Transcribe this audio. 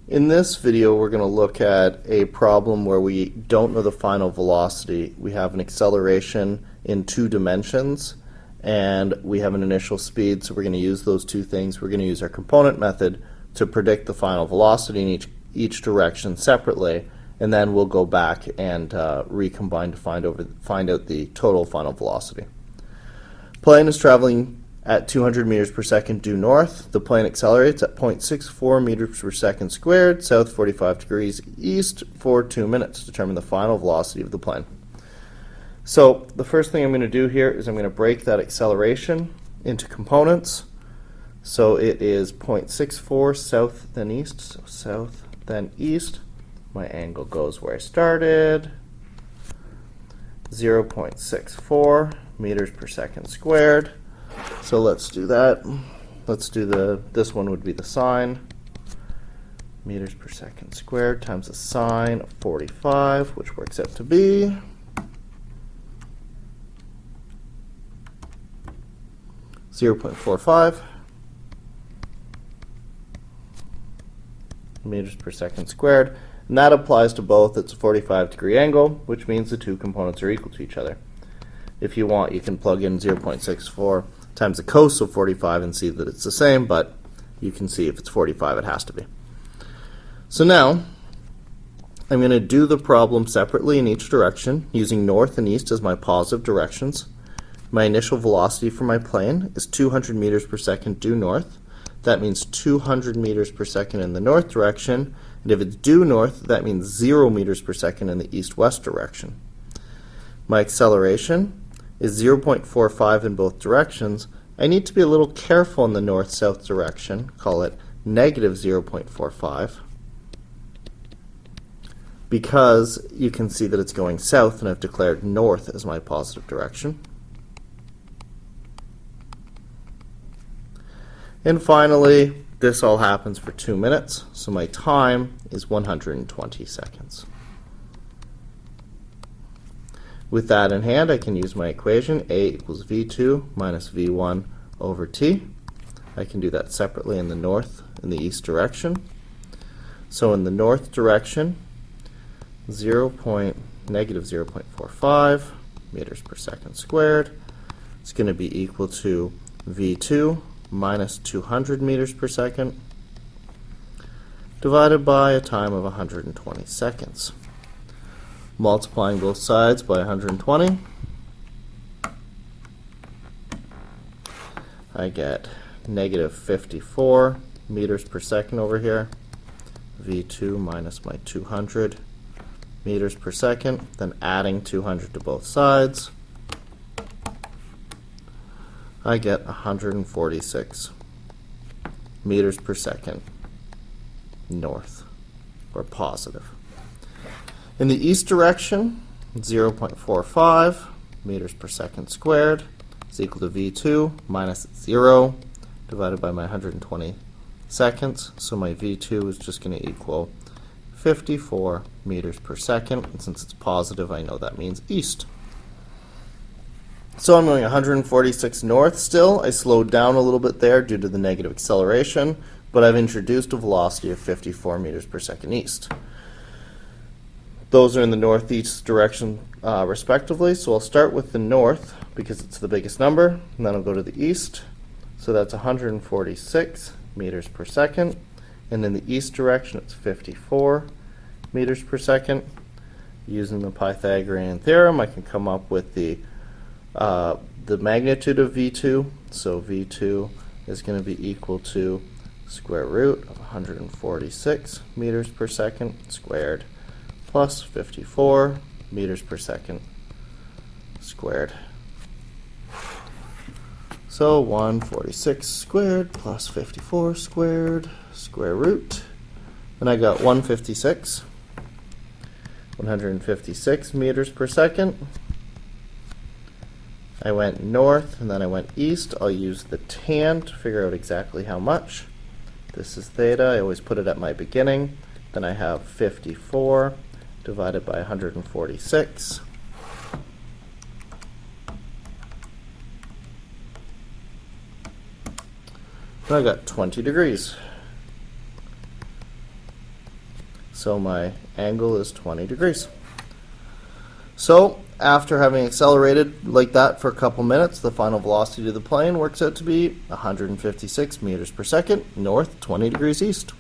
In this video, we're going to look at a problem where we don't know the final velocity. We have an acceleration in 2 dimensions, and we have an initial speed, so we're going to use those two things. We're going to use our component method to predict the final velocity in each direction separately, and then we'll go back and recombine to find out the total final velocity. Plane is traveling at 200 meters per second due north. The plane accelerates at 0.64 meters per second squared, south 45 degrees east for 2 minutes. Determine the final velocity of the plane. So the first thing I'm going to do here is I'm going to break that acceleration into components. So it is 0.64 south then east, so south then east. My angle goes where I started. 0.64 meters per second squared. So let's do that. Let's do this one would be the sine. Meters per second squared times the sine of 45, which works out to be 0.45 meters per second squared. And that applies to both. It's a 45-degree angle, which means the two components are equal to each other. If you want, you can plug in 0.64 times the cos of 45 and see that it's the same, but you can see if it's 45, it has to be. So now, I'm going to do the problem separately in each direction, using north and east as my positive directions. My initial velocity for my plane is 200 meters per second due north. That means 200 meters per second in the north direction, and if it's due north, that means 0 meters per second in the east-west direction. My acceleration is 0.45 in both directions. I need to be a little careful in the north-south direction, call it negative 0.45, because you can see that it's going south and I've declared north as my positive direction. And finally, this all happens for 2 minutes, so my time is 120 seconds. With that in hand, I can use my equation, A equals V2 minus V1 over T. I can do that separately in the north and the east direction. So in the north direction, negative 0.45 meters per second squared is going to be equal to V2 minus 200 meters per second divided by a time of 120 seconds. Multiplying both sides by 120, I get negative 54 meters per second over here, V2 minus my 200 meters per second, then adding 200 to both sides, I get 146 meters per second north, or positive. In the east direction, 0.45 meters per second squared is equal to V2 minus 0 divided by my 120 seconds. So my V2 is just going to equal 54 meters per second. And since it's positive, I know that means east. So I'm going 146 north still. I slowed down a little bit there due to the negative acceleration, but I've introduced a velocity of 54 meters per second east. Those are in the northeast direction respectively, so I'll start with the north because it's the biggest number, and then I'll go to the east. So that's 146 meters per second, and in the east direction it's 54 meters per second. Using the Pythagorean theorem, I can come up with the magnitude of V2. So V2 is going to be equal to square root of 146 meters per second squared plus 54 meters per second squared. So 146 squared plus 54 squared, square root. And I got 156 meters per second. I went north and then I went east. I'll use the tan to figure out exactly how much. This is theta. I always put it at my beginning. Then I have 54 divided by 146. And I got 20 degrees. So my angle is 20 degrees. So after having accelerated like that for a couple minutes, the final velocity of the plane works out to be 156 meters per second, north, 20 degrees east.